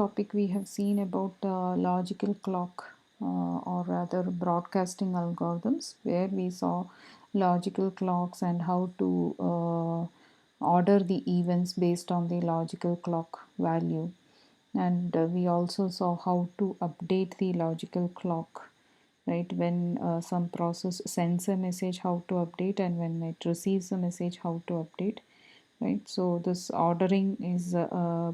Topic we have seen about logical clock or rather broadcasting algorithms, where we saw logical clocks and how to order the events based on the logical clock value. And we also saw how to update the logical clock, right? When some process sends a message, how to update, and when it receives a message, how to update, right? So this ordering is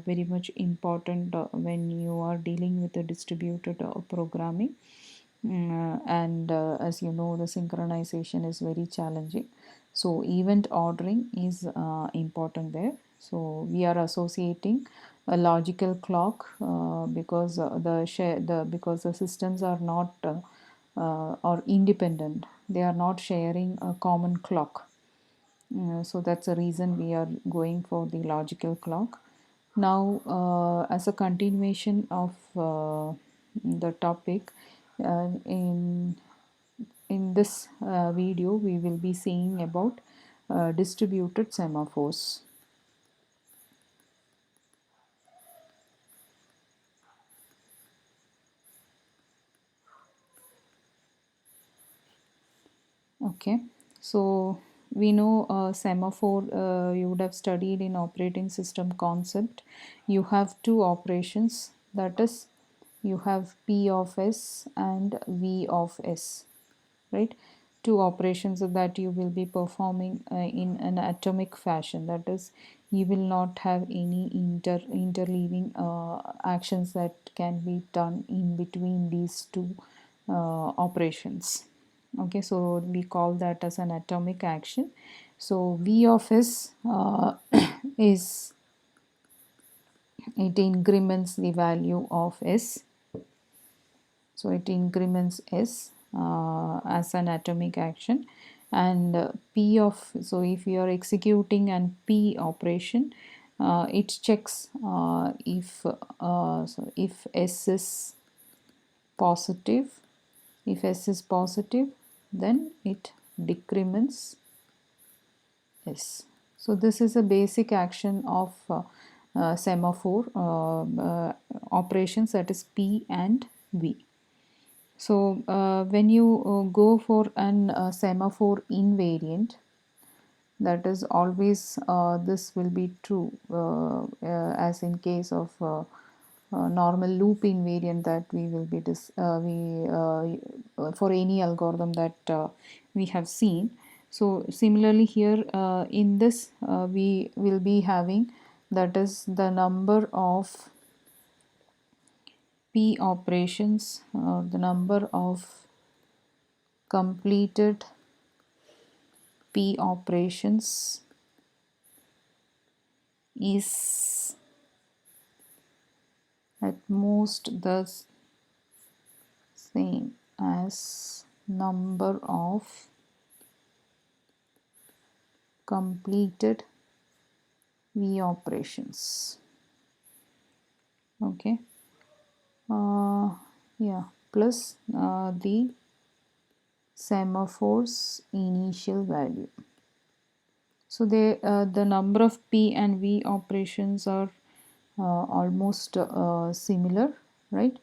very much important when you are dealing with the distributed programming. And as you know, the synchronization is very challenging, so event ordering is important there. So we are associating a logical clock because because the systems are not or independent, they are not sharing a common clock. So that's the reason we are going for the logical clock. Now, as a continuation of the topic, in this video, we will be seeing about distributed semaphores. Okay, so we know semaphore, you would have studied in operating system concept. You have two operations, that is, you have P of S and V of S, right? Two operations that you will be performing in an atomic fashion, that is, you will not have any interleaving actions that can be done in between these two operations. Okay, so we call that as an atomic action. So V of S is, it increments the value of S, so it increments S as an atomic action. And P of, so if you are executing an P operation, it checks if S is positive. If S is positive, then it decrements S. So this is a basic action of semaphore operations, that is P and V. So when you go for an semaphore invariant, that is always this will be true as in case of normal loop invariant that we will be for any algorithm that we have seen. So similarly here in this we will be having, that is, the number of P operations, the number of completed P operations is at most the same as number of completed V operations. Okay, yeah, plus the semaphore's initial value. So the number of P and V operations are almost similar, right?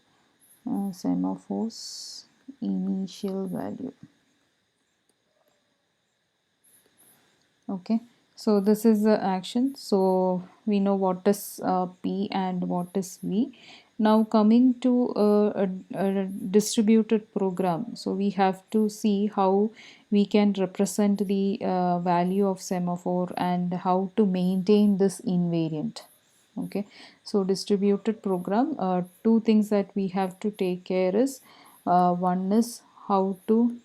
Semaphore's initial value. Okay, so this is the action. So we know what is P and what is V. Now coming to a distributed program, so we have to see how we can represent the value of semaphore and how to maintain this invariant. Okay, so distributed program, two things that we have to take care is, one is how to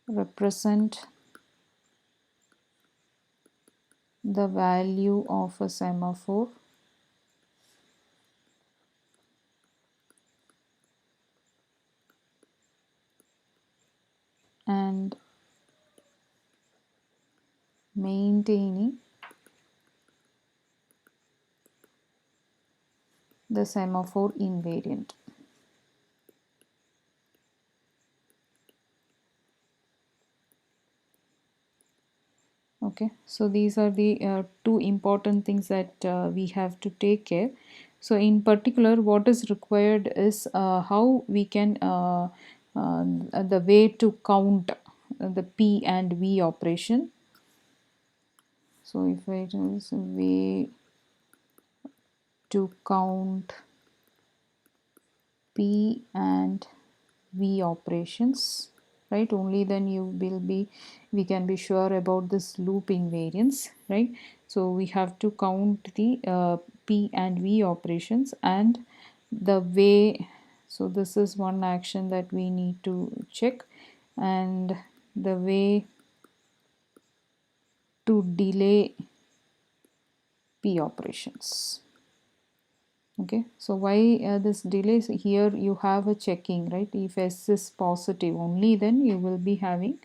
represent the value of a semaphore and maintaining the semaphore invariant. Okay, so these are the two important things that we have to take care. So in particular, what is required is how we can the way to count the P and V operation. So if it is a way to count P and V operations, right? Only then we can be sure about this loop invariance, right? So we have to count the P and V operations and the way. So this is one action that we need to check, and the way to delay P operations. Okay, so why this delays? Here you have a checking, right? If S is positive, only then you will be having,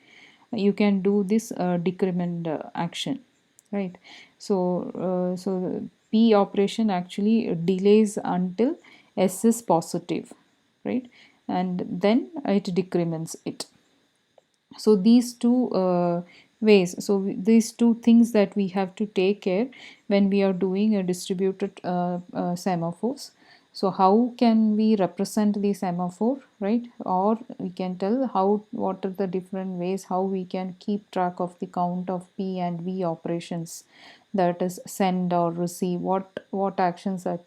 you can do this decrement action, right? So P operation actually delays until S is positive, right? And then it decrements it. So these two ways, so these two things that we have to take care when we are doing a distributed semaphores. So how can we represent the semaphore, right? Or we can tell how, what are the different ways how we can keep track of the count of P and V operations, that is send or receive, what actions that,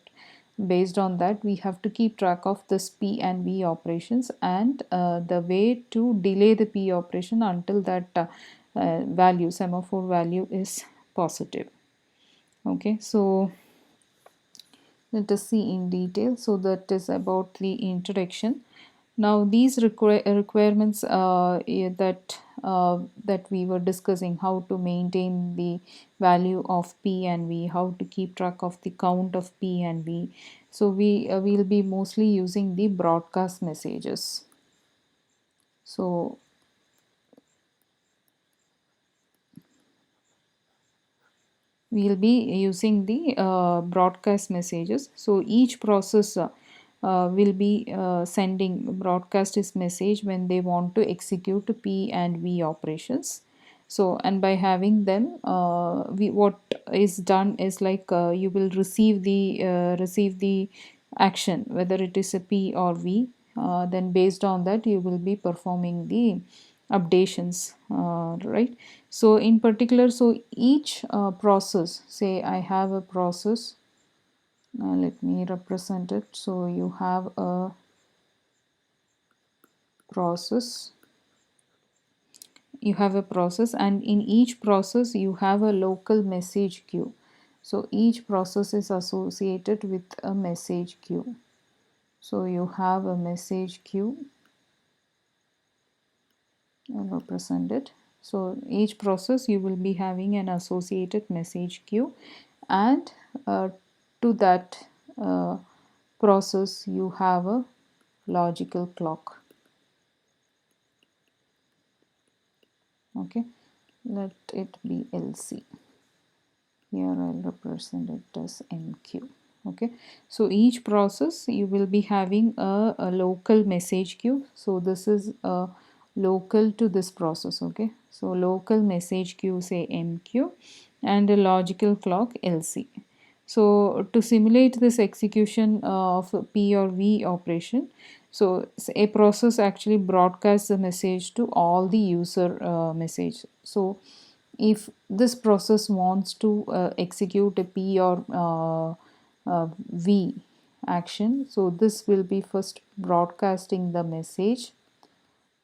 based on that we have to keep track of this P and V operations, and the way to delay the P operation until that value, semaphore value, is positive. Okay, so let us see in detail. So that is about the introduction. Now these requirements that we were discussing, how to maintain the value of P and V, how to keep track of the count of P and V. So we will be mostly using the broadcast messages. So we'll be using the broadcast messages. So each process will be sending broadcast this message when they want to execute P and V operations. So, and by having them, what is done is like you will receive the action, whether it is a P or V. Then based on that you will be performing the updations, right? So in particular, so each process, say I have a process, let me represent it. So you have a process, and in each process you have a local message queue. So each process is associated with a message queue. So you have a message queue, I'll represent it. So each process you will be having an associated message queue, and to that process you have a logical clock. Okay, let it be LC. Here I'll represent it as MQ. Okay, so each process you will be having a local message queue. So this is local to this process. Okay, so local message queue, say MQ, and a logical clock LC. So to simulate this execution of P or V operation, so a process actually broadcasts the message to all the user message. So if this process wants to execute a P or V action, so this will be first broadcasting the message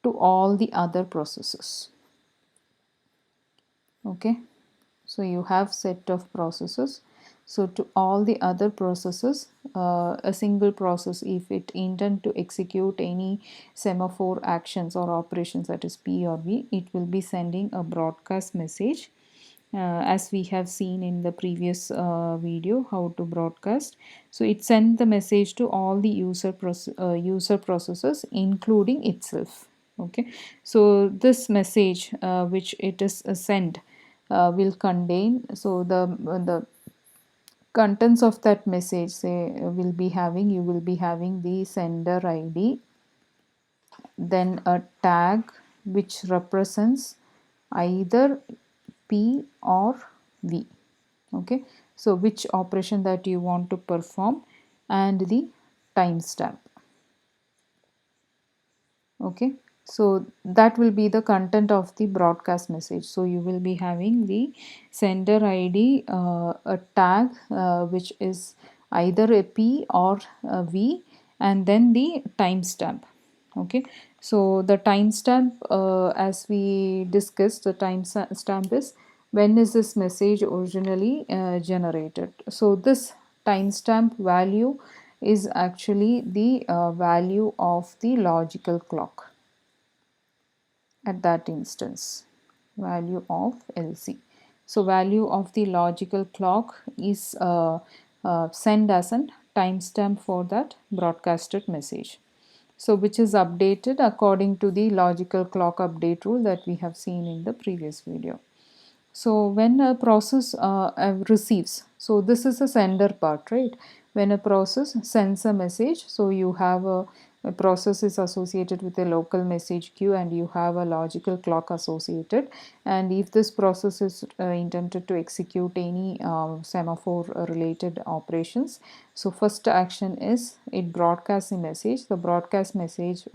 to all the other processes. Okay, so you have set of processes. So to all the other processes, a single process, if it intend to execute any semaphore actions or operations, that is P or V, it will be sending a broadcast message, as we have seen in the previous video how to broadcast. So it sends the message to all the user processes, including itself. Okay, so this message which it is sent will contain, so the contents of that message, say will be having, you will be having the sender ID, then a tag which represents either P or V. Okay, so which operation that you want to perform and the timestamp. Okay, so that will be the content of the broadcast message. So you will be having the sender ID, a tag which is either a P or a V, and then the timestamp. Okay, so the timestamp, as we discussed, the timestamp is when is this message originally generated. So this timestamp value is actually the value of the logical clock at that instance, value of LC. So value of the logical clock is sent as a timestamp for that broadcasted message. So which is updated according to the logical clock update rule that we have seen in the previous video. So when a process receives, so this is the sender part, right? When a process sends a message, so you have a process is associated with a local message queue and you have a logical clock associated. And if this process is intended to execute any semaphore related operations, so first action is it broadcasts a message. The broadcast message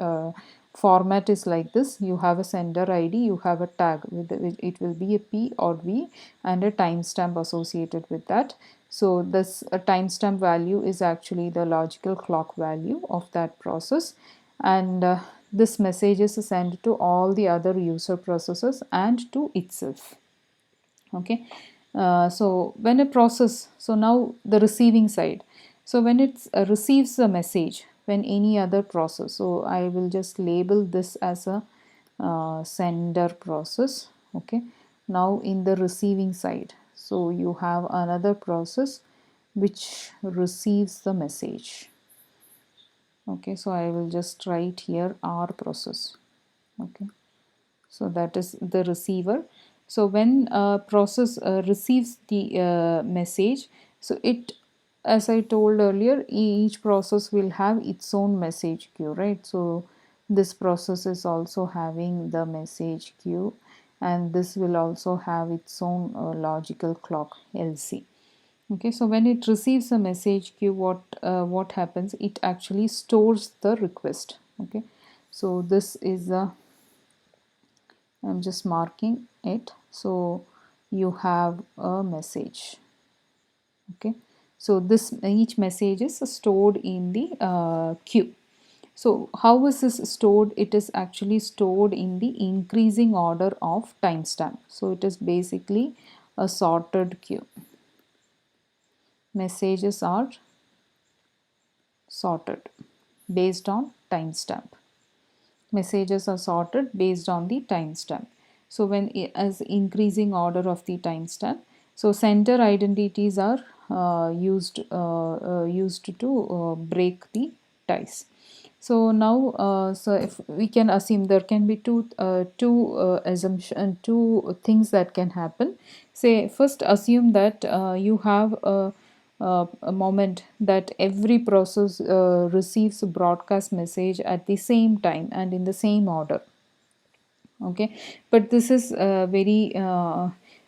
format is like this: you have a sender ID, you have a tag with it will be a P or V and a timestamp associated with that. So this timestamp value is actually the logical clock value of that process, and this message is sent to all the other user processes and to itself. Okay, so when a process, so now the receiving side, so when it receives a message, when any other process, so I will just label this as a sender process. Okay, now in the receiving side, so you have another process which receives the message. Okay, so I will just write here R process. Okay, so that is the receiver. So when a process receives the message, so it, as I told earlier, each process will have its own message queue, right? So this process is also having the message queue, and this will also have its own logical clock LC. Okay, so when it receives a message queue, what happens, it actually stores the request. Okay, so this is a, I'm just marking it. So you have a message. Okay, so this each message is stored in the queue. So how is this stored? It is actually stored in the increasing order of timestamp. So it is basically a sorted queue. Messages are sorted based on timestamp. Messages are sorted based on the timestamp. So when as increasing order of the timestamp, so sender identities are used to break the ties. So now, so if we can assume, there can be two things that can happen. Say first assume that you have a moment that every process receives a broadcast message at the same time and in the same order. Okay, but this is very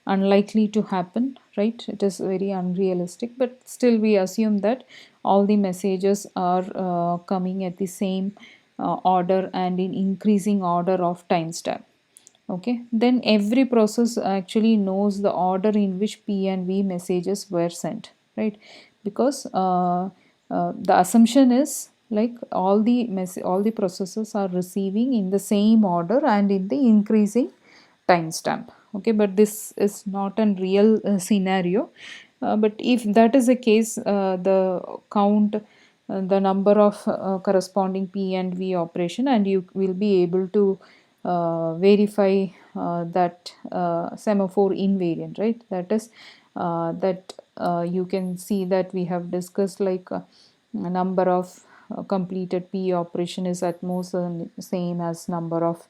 unlikely to happen, right? It is very unrealistic, but still we assume that all the messages are coming at the same order and in increasing order of timestamp. Okay, then every process actually knows the order in which P and V messages were sent, right? Because the assumption is like all the processes are receiving in the same order and in the increasing timestamp. Okay, but this is not a real scenario. But if that is the case, the count the number of corresponding P and V operation, and you will be able to verify that semaphore invariant, right? That is that you can see that we have discussed like a number of completed P operation is at most same as number of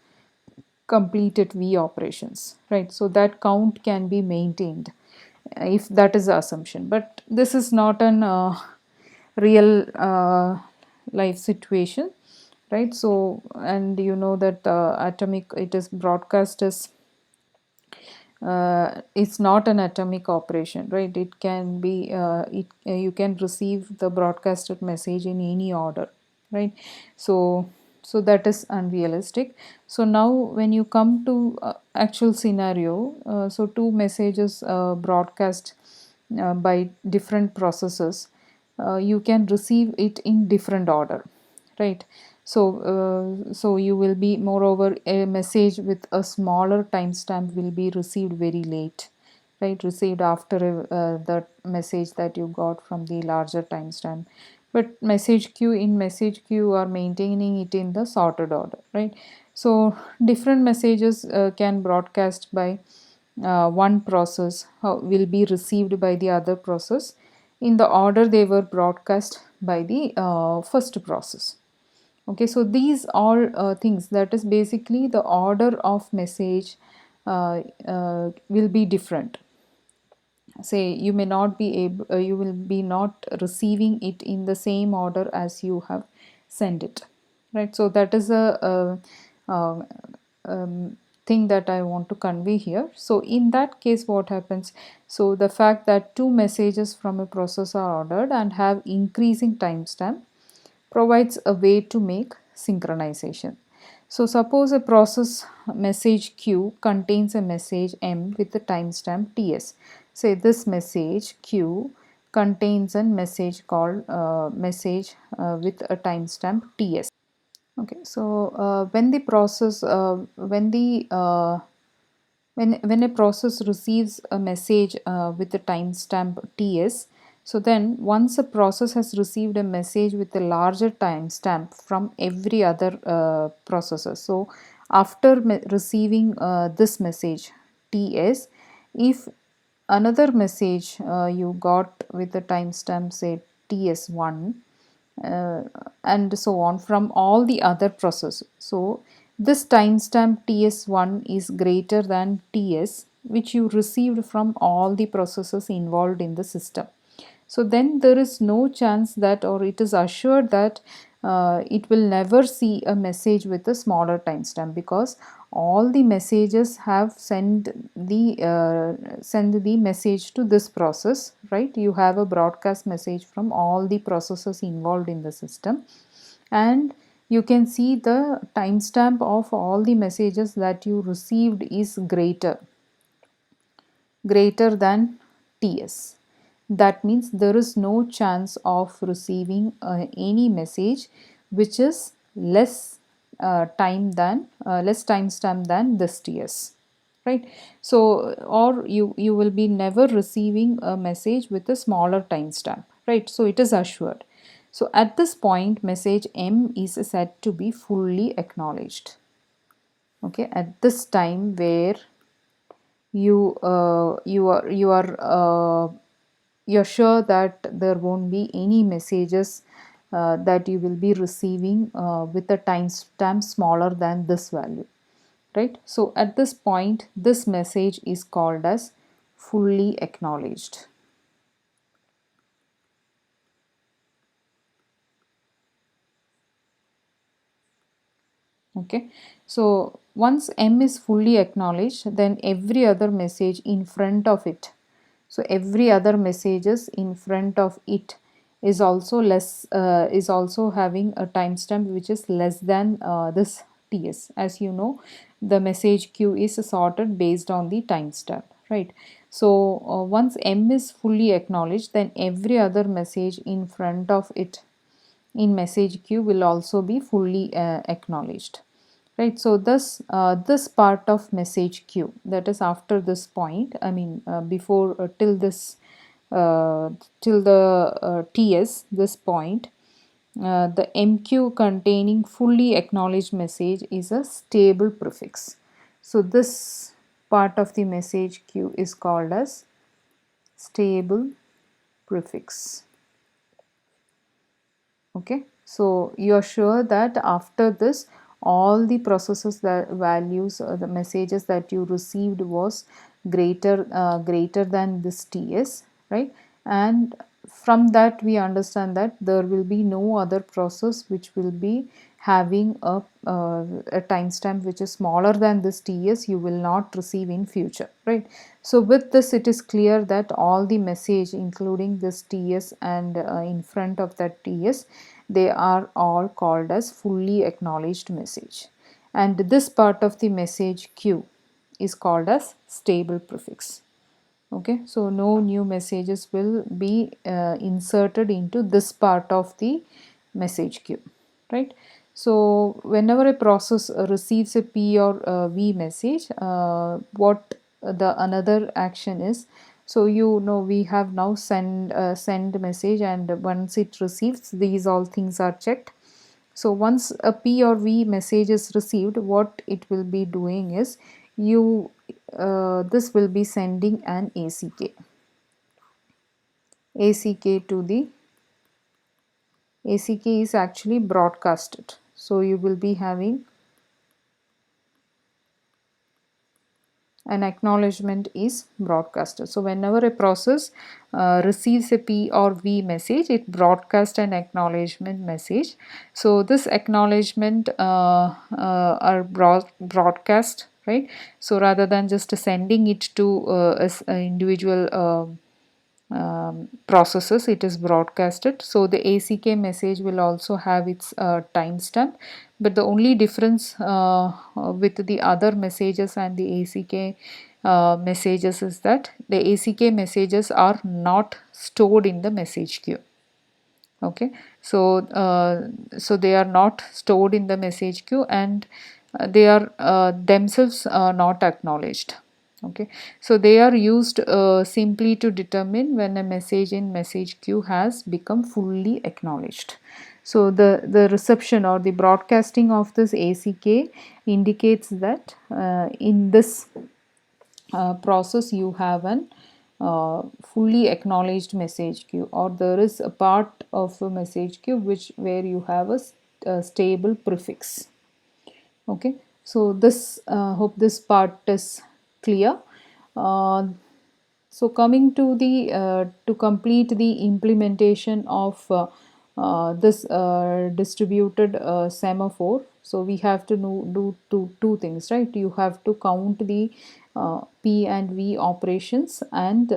completed V operations, right? So that count can be maintained if that is the assumption, but this is not an real life situation, right? So, and you know that atomic, it is broadcast as it's not an atomic operation, right? It can be you can receive the broadcasted message in any order, right? So that is unrealistic. So now when you come to actual scenario, so two messages broadcast by different processes, you can receive it in different order, right? So so you will be, moreover, a message with a smaller timestamp will be received very late, right? Received after the message that you got from the larger timestamp. But message queue are maintaining it in the sorted order, right? So different messages can broadcast by one process will be received by the other process in the order they were broadcast by the first process. Okay, so these all things, that is basically the order of message will be different. Say you may not be able, you will be not receiving it in the same order as you have sent it, right? So that is a thing that I want to convey here. So in that case, what happens? So the fact that two messages from a process are ordered and have increasing timestamp provides a way to make synchronization. So suppose a process message Q contains a message M with the timestamp TS. Say this message Q contains a message called message with a timestamp TS. Okay, so when the process when a process receives a message with the timestamp TS, so then once a process has received a message with a larger timestamp from every other processor. So after receiving this message TS, if another message you got with the timestamp, say TS1, and so on, from all the other processes. So this timestamp TS1 is greater than TS, which you received from all the processes involved in the system. So then there is no chance that, or it is assured that it will never see a message with a smaller timestamp, because all the messages have send the message to this process, right? You have a broadcast message from all the processes involved in the system, and you can see the timestamp of all the messages that you received is greater than TS. That means there is no chance of receiving any message which is less timestamp than this TS, right? So or you will be never receiving a message with a smaller timestamp, right? So it is assured. So at this point, message M is said to be fully acknowledged. Okay, at this time where you're sure that there won't be any messages that you will be receiving with a timestamp smaller than this value, right? So at this point, this message is called as fully acknowledged. Okay, so once M is fully acknowledged, then every other message in front of it, so every other messages in front of it is also is also having a timestamp which is less than this TS. As you know, the message queue is sorted based on the timestamp, right? So once M is fully acknowledged, then every other message in front of it in message queue will also be fully acknowledged, right? So this part of message queue, that is after this point, I mean before till this till the TS, this point, the MQ containing fully acknowledged message is a stable prefix. So this part of the message queue is called as stable prefix. Okay, so you are sure that after this, all the processes that values the messages that you received was greater than this TS, right? And from that we understand that there will be no other process which will be having a timestamp which is smaller than this ts you will not receive in future, right? So with this it is clear that all the message including this ts and in front of that ts, they are all called as fully acknowledged message, and this part of the message queue is called as stable prefix. Okay, so no new messages will be inserted into this part of the message queue, right? So whenever a process receives a p or v message, what the another action is, so you know we have now send message, and once it receives, these all things are checked. So once a P or V message is received, what it will be doing is you this will be sending an ACK to the ACK is actually broadcasted. So you will be having an acknowledgement is broadcasted. So whenever a process receives a P or V message, it broadcasts an acknowledgement message. So this acknowledgement are broadcast, right? So rather than just sending it to a individual processes, it is broadcasted. So the ACK message will also have its timestamp, but the only difference with the other messages and the ACK messages is that the ACK messages are not stored in the message queue. Okay, so so they are not stored in the message queue, and they are themselves not acknowledged. Okay, so they are used simply to determine when a message in message queue has become fully acknowledged. So the reception or the broadcasting of this ACK indicates that in this process you have an fully acknowledged message queue, or there is a part of a message queue which where you have a stable prefix. Okay, so this hope this part is clear. uh, so coming to the to complete the implementation of this distributed semaphore, so we have to do two things, right? You have to count the p and v operations, and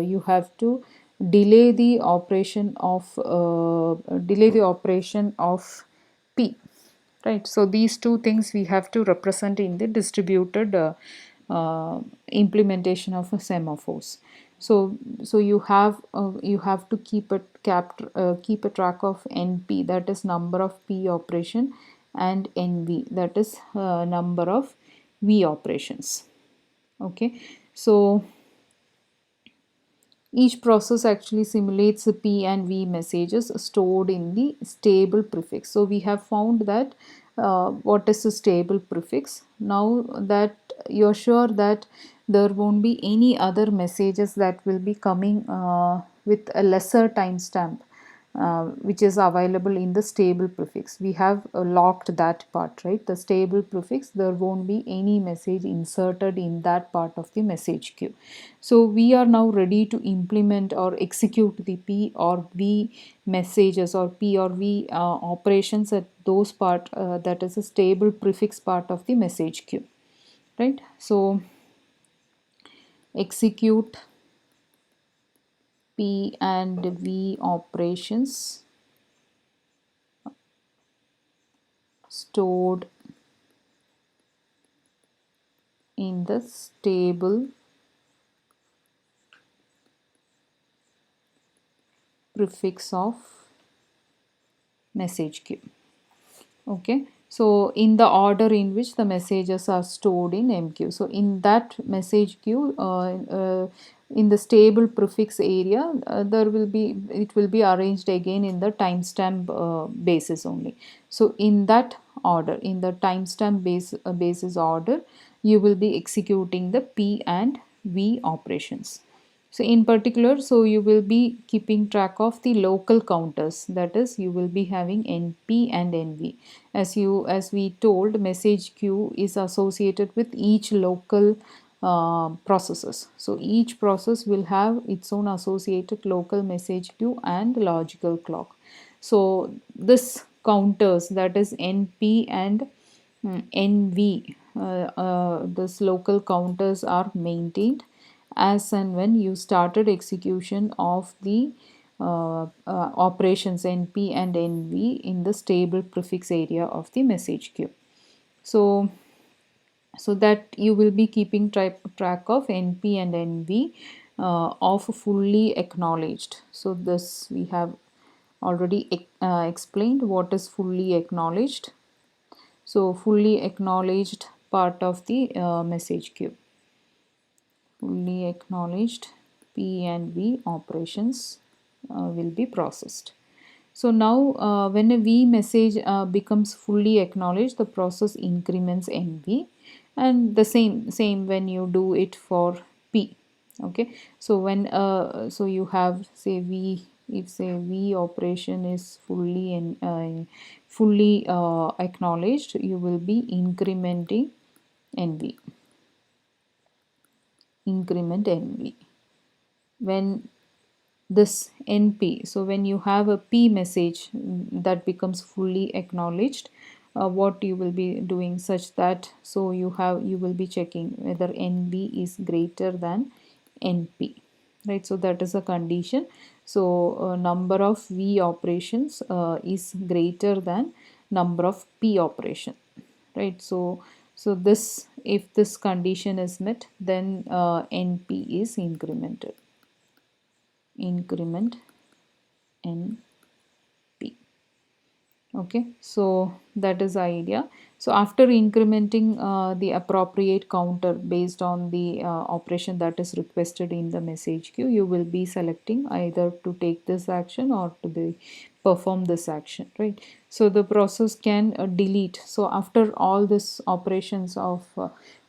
you have to delay the operation of p, right? So these two things we have to represent in the distributed implementation of a semaphores. So you have to keep a track of np, that is number of p operation, and nv, that is number of v operations. Okay, so each process actually simulates the P and V messages stored in the stable prefix. So we have found that what is a stable prefix. Now that you're sure that there won't be any other messages that will be coming with a lesser timestamp which is available in the stable prefix. We have locked that part, right? The stable prefix, there won't be any message inserted in that part of the message queue. So we are now ready to implement or execute the P or V messages or P or V operations at those part that is a stable prefix part of the message queue, right? So execute P and V operations stored in the stable prefix of message queue. Okay, so in the order in which the messages are stored in MQ. So in that message queue, in the stable prefix area, it will be arranged again in the timestamp basis only. So in that order, in the timestamp basis order, you will be executing the P and V operations. So in particular, so you will be keeping track of the local counters, that is you will be having NP and NV. As we told, message queue is associated with each local processes. So each process will have its own associated local message queue and logical clock. So this counters, that is NP and NV, this local counters are maintained as and when you started execution of the operations NP and NV in the stable prefix area of the message queue. So that you will be keeping track of NP and NV of fully acknowledged. So this we have already explained what is fully acknowledged. So fully acknowledged part of the message queue. Fully acknowledged P and V operations will be processed. So now when a V message becomes fully acknowledged, the process increments NV, and the same when you do it for P. Okay, so when so you have say V, if say V operation is fully acknowledged, you will be incrementing NV, increment NV. When this NP, so when you have a P message that becomes fully acknowledged, what you will be doing such that, so you will be checking whether NB is greater than NP, right? So that is a condition. So number of V operations is greater than number of P operation, right? So this, if this condition is met, then NP is incremented, increment NP. Okay, so that is the idea. So after incrementing the appropriate counter based on the operation that is requested in the message queue, you will be selecting either to take this action or to be perform this action, right? So the process can delete. So after all this operations of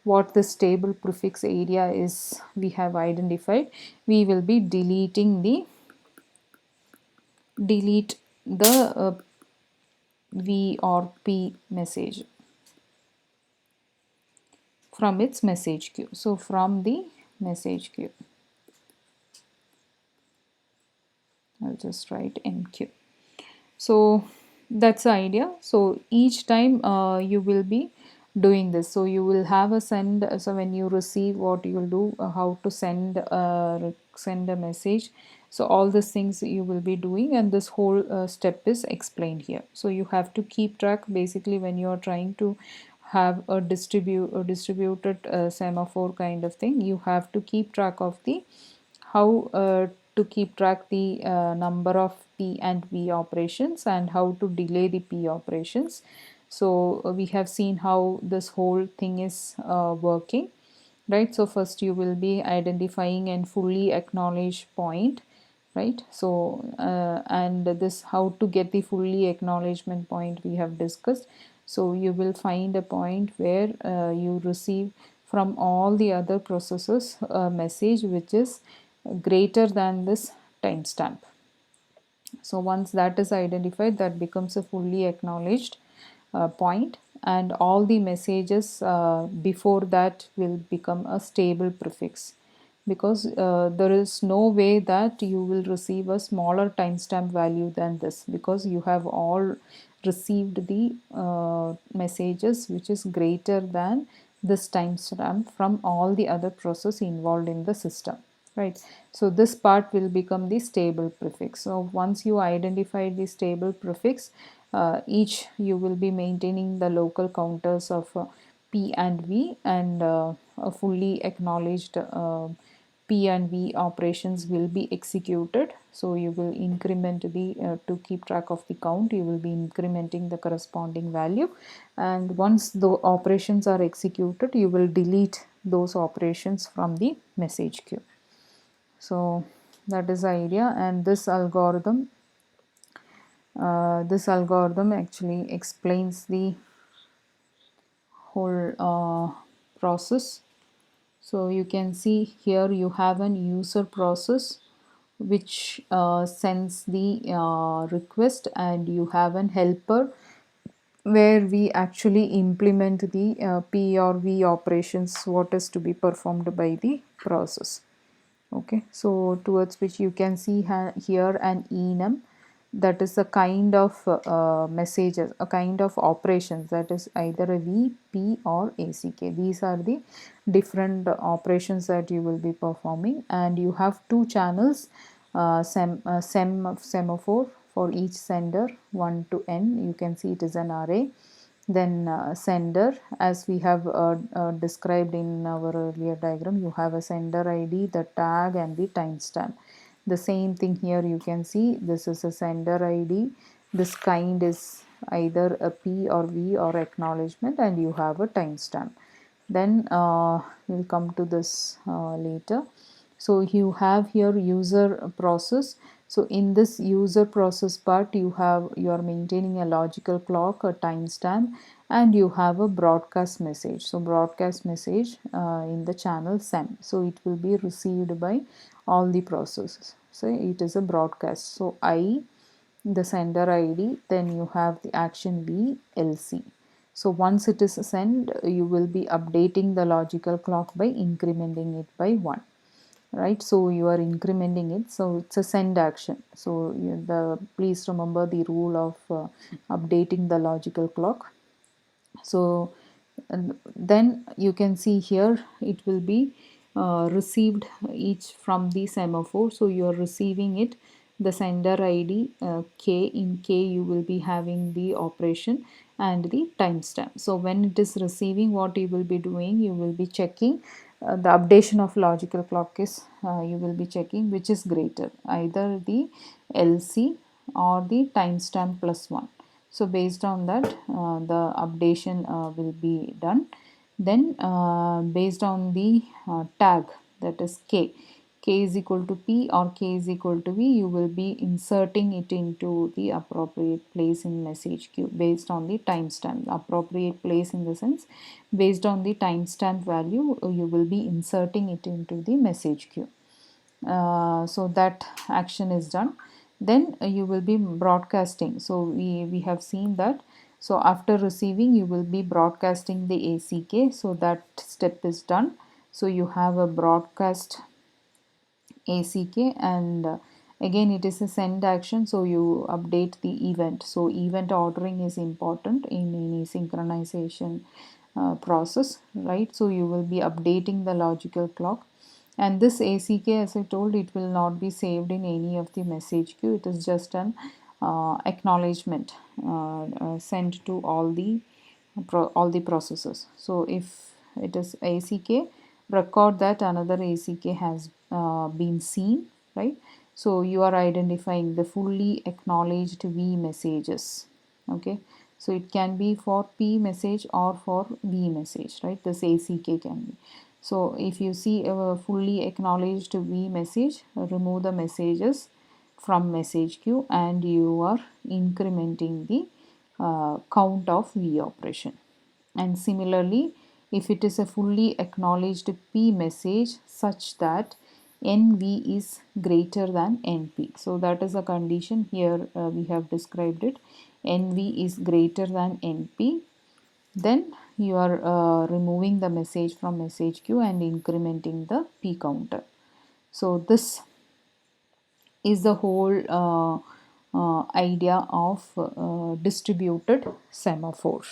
what the stable prefix area is we have identified, we will be delete the V or P message from its message queue. So from the message queue, I'll just write MQ. So that's the idea. So each time you will be doing this. So you will have a send. So when you receive, what you will do, how to send a message. So all these things you will be doing, and this whole step is explained here. So you have to keep track. Basically, when you are trying to have a distributed semaphore kind of thing, you have to keep track of the how to keep track the number of P and V operations and how to delay the P operations. So we have seen how this whole thing is working, right? So first you will be identifying and fully acknowledge point, right? So and this how to get the fully acknowledgement point we have discussed. So you will find a point where you receive from all the other processes a message which is greater than this timestamp. So once that is identified, that becomes a fully acknowledged point, and all the messages before that will become a stable prefix, because there is no way that you will receive a smaller timestamp value than this, because you have all received the messages which is greater than this timestamp from all the other process involved in the system, right? So this part will become the stable prefix. So once you identify the stable prefix, each you will be maintaining the local counters of P and V, and a fully acknowledged P and V operations will be executed. So you will increment the to keep track of the count, you will be incrementing the corresponding value, and once the operations are executed, you will delete those operations from the message queue. So that is the idea, and this algorithm actually explains the whole process. So you can see here you have an user process which sends the request, and you have an helper where we actually implement the P or V operations, what is to be performed by the process. Okay, so towards which you can see here an enum, that is a kind of messages, a kind of operations, that is either a V, P or ACK. These are the different operations that you will be performing, and you have two channels, semaphore for each sender 1 to n. You can see it is an array. Then sender, as we have described in our earlier diagram, you have a sender ID, the tag and the timestamp. The same thing here, you can see this is a sender ID. This kind is either a P or V or acknowledgement, and you have a timestamp. Then we'll come to this later. So you have here user process. So in this user process part, you are maintaining a logical clock, a timestamp, and you have a broadcast message. So broadcast message in the channel SEM. So it will be received by all the processes. So it is a broadcast. So I, the sender ID, then you have the action V, LC. So once it is sent, you will be updating the logical clock by incrementing it by 1, right? So you are incrementing it, so it's a send action. So please remember the rule of updating the logical clock. So and then you can see here it will be received each from the semaphore. So you are receiving it, the sender ID K. In K you will be having the operation and the timestamp. So when it is receiving, what you will be doing, you will be checking the updation of logical clock is you will be checking which is greater, either the LC or the timestamp plus 1. So based on that, the updation will be done. Then based on the tag, that is K is equal to P or K is equal to V, you will be inserting it into the appropriate place in message queue based on the timestamp. Appropriate place in the sense, based on the timestamp value, you will be inserting it into the message queue. So that action is done. Then you will be broadcasting. So we have seen that. So after receiving, you will be broadcasting the ACK. So that step is done. So you have a broadcast ACK, and again it is a send action, so you update the event. So event ordering is important in any synchronization process, right? So you will be updating the logical clock, and this ACK, as I told, it will not be saved in any of the message queue. It is just an acknowledgement sent to all the processes. So if it is ACK, record that another ACK has been seen, right? So you are identifying the fully acknowledged V messages. Okay, so it can be for P message or for V message, right? This ACK can be. So if you see a fully acknowledged V message, remove the messages from message queue and you are incrementing the count of V operation. And similarly, if it is a fully acknowledged P message such that NV is greater than NP. So that is a condition here, we have described it. NV is greater than NP. Then you are removing the message from message queue and incrementing the P counter. So this is the whole idea of distributed semaphore.